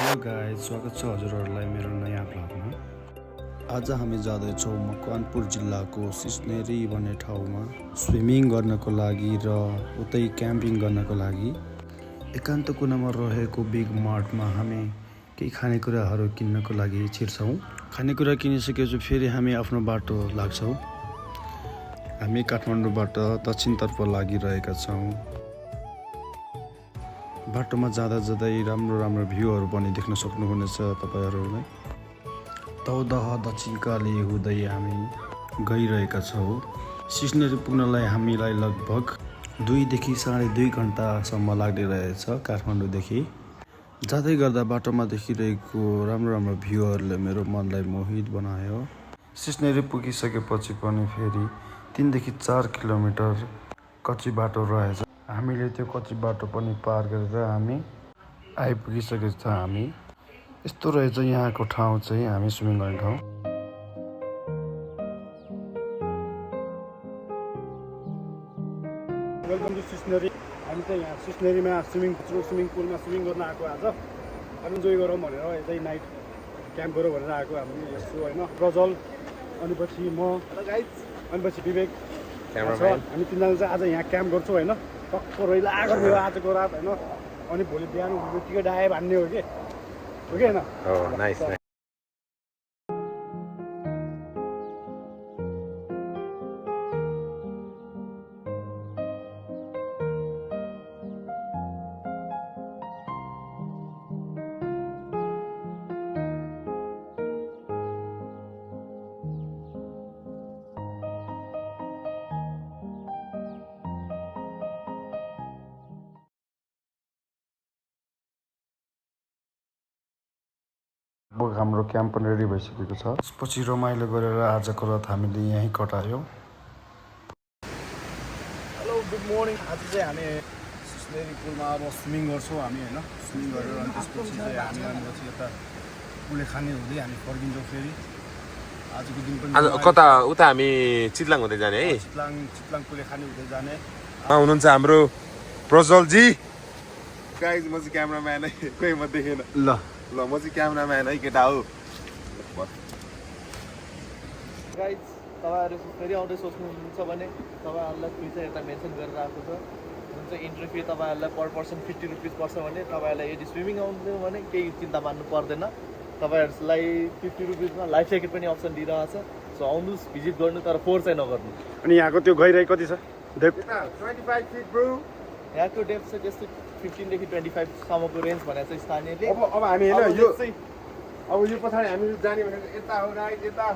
Hello guys, स्वागत छ हजुरहरूलाई मेरो नयाँ भ्लगमा। आज हामी जाँदैछौँ मकवानपुर जिल्लाको सिस्नेरी भन्ने ठाउँमा स्विमिङ गर्नको लागि र उतै क्याम्पिङ गर्नको लागि। एकान्त कुनामा रहेको बिग मार्टमा हामी केही खानेकुराहरू किन्नको लागि छिर्छौँ। खानेकुरा किनिसकेपछि फेरि हामी आफ्नो बाटो लाग्छौँ। हामी काठमाडौँबाट दक्षिणतर्फ लागिरहेका छौँ। बाटोमा जाँदा राम्रो भ्यूहरू पनि देख्न सक्नुहुनेछ तपाईहरुले। तौदह दक्षिणकाली हुँदै हामी गइरहेका छौँ। सिस्नेरी पुग्नलाई हामीलाई लगभग 2 देखि 2.5 घण्टासम्म लाग्ने रहेछ काठमाडौँदेखि। जाँदै गर्दा बाटोमा देखिरहेको राम्रो भ्यूहरूले मेरो मनलाई मोहित बनायो। सिस्नेरी पुगिसकेपछि पनि फेरि 3 देखि 4 किलोमिटर कच्ची बाटो रहेछ। हामीले त्यो कच्ची बाटो पनि पार गरेर हामी आइपुगिसकेको छ। हामी यस्तो रहेछ यहाँको ठाउँ चाहिँ, हामी स्विमिङ गर्ने ठाउँ। Welcome to Sisneri. हामी चाहिँ यहाँ सिस्नेरीमा स्विमिङ पुलमा स्विमिङ गर्न आएको। आज इन्जोय गरौँ भनेर यतै नाइट क्याम्प गरौँ भनेर आएको हामी यसो होइन। प्रजल अनि पछि म अनि पछि विवेक हामी तिनजना चाहिँ आज यहाँ क्याम्प गर्छौँ होइन। टक्क रहिला गर्ने हो आजको रात होइन। अनि भोलि बिहान टिकट आयो भन्ने हो कि होइन। हाम्रो क्याम्प पनि रेडी भइसकेको छ। त्यसपछि रमाइलो गरेर आजको रात हामीले यहीँ कटायौँ। Hello good morning. आज चाहिँ हामी सिस्नेरी पुलमा अब स्विमिङ गर्छौँ हामी होइन। स्विमिङ गरेर अनि त्यसपछि चाहिँ हामी पछि यता कुलेखानी हुँदै हामी फर्किन्छौँ फेरि। आजको दिन पनि आज कता उता हामी चितलाङ हुँदै जाने है। चितलाङ कुलेखानी हुँदै जाने। हुनुहुन्छ हाम्रो प्रज्वलजी। गाइज म चाहिँ क्यामेराम्यान है, कोही म देखेन। ल म चाहिँ क्यामेराम्यान है, केटा हो। गाइज तपाईँहरू फेरि आउँदै सोच्नुहुन्छ भने तपाईँहरूलाई फी चाहिँ यता मेन्सन गरेर आएको छ। जुन चाहिँ इन्ट्री फी तपाईँहरूलाई पर पर्सन 50 रुपिस पर्छ भने तपाईँहरूलाई यदि स्विमिङ आउँदैन भने केही चिन्ता मान्नु पर्दैन। तपाईँहरूलाई 50 रुपिसमा लाइफ ज्याकेट पनि अप्सन दिइरहेको छ। सो आउनुहोस्, भिजिट गर्नु, तर फोहोर चाहिँ नगर्नु। अनि यहाँको त्यो गहिराई कति छ? 25 फिट ब्रो। यहाँको डेप्थ चाहिँ त्यस्तै 15 देखि 25 सम्मको रेन्ज भनेको छ स्थानीयले। अब हामी होइन यो चाहिँ अब यो पछाडि हामी जाने भनेको यता हो गाइज, यता।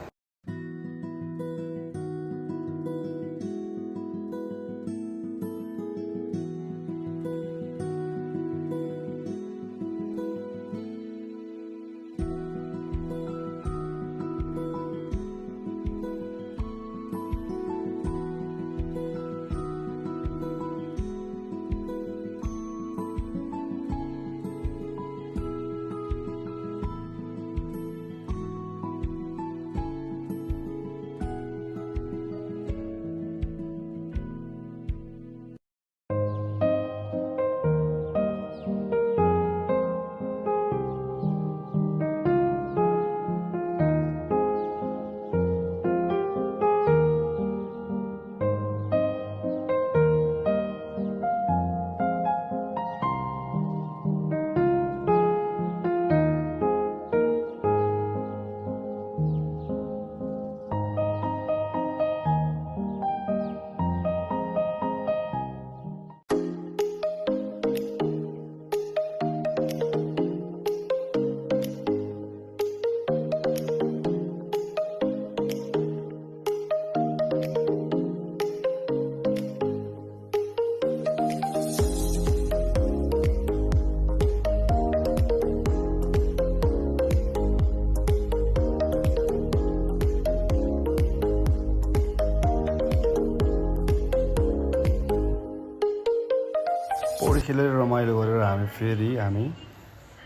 पौडी खेलेर रमाइलो गरेर हामी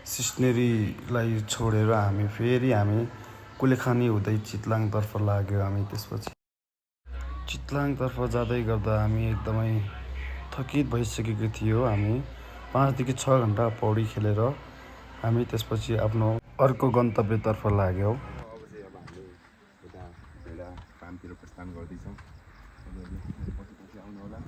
सिस्नेरीलाई छोडेर हामी कुलेखानी हुँदै चितलाङतर्फ लाग्यो। हामी त्यसपछि चितलाङतर्फ जाँदै गर्दा हामी एकदमै थकित भइसकेको थियो। हामी 5 देखि 6 घण्टा पौडी खेलेर हामी त्यसपछि आफ्नो अर्को गन्तव्यतर्फ लाग्यौँ। अब चाहिँ अब हामी यता भेडा फार्मतिर प्रस्थान गर्दैछौँ। पछि आउनु होला।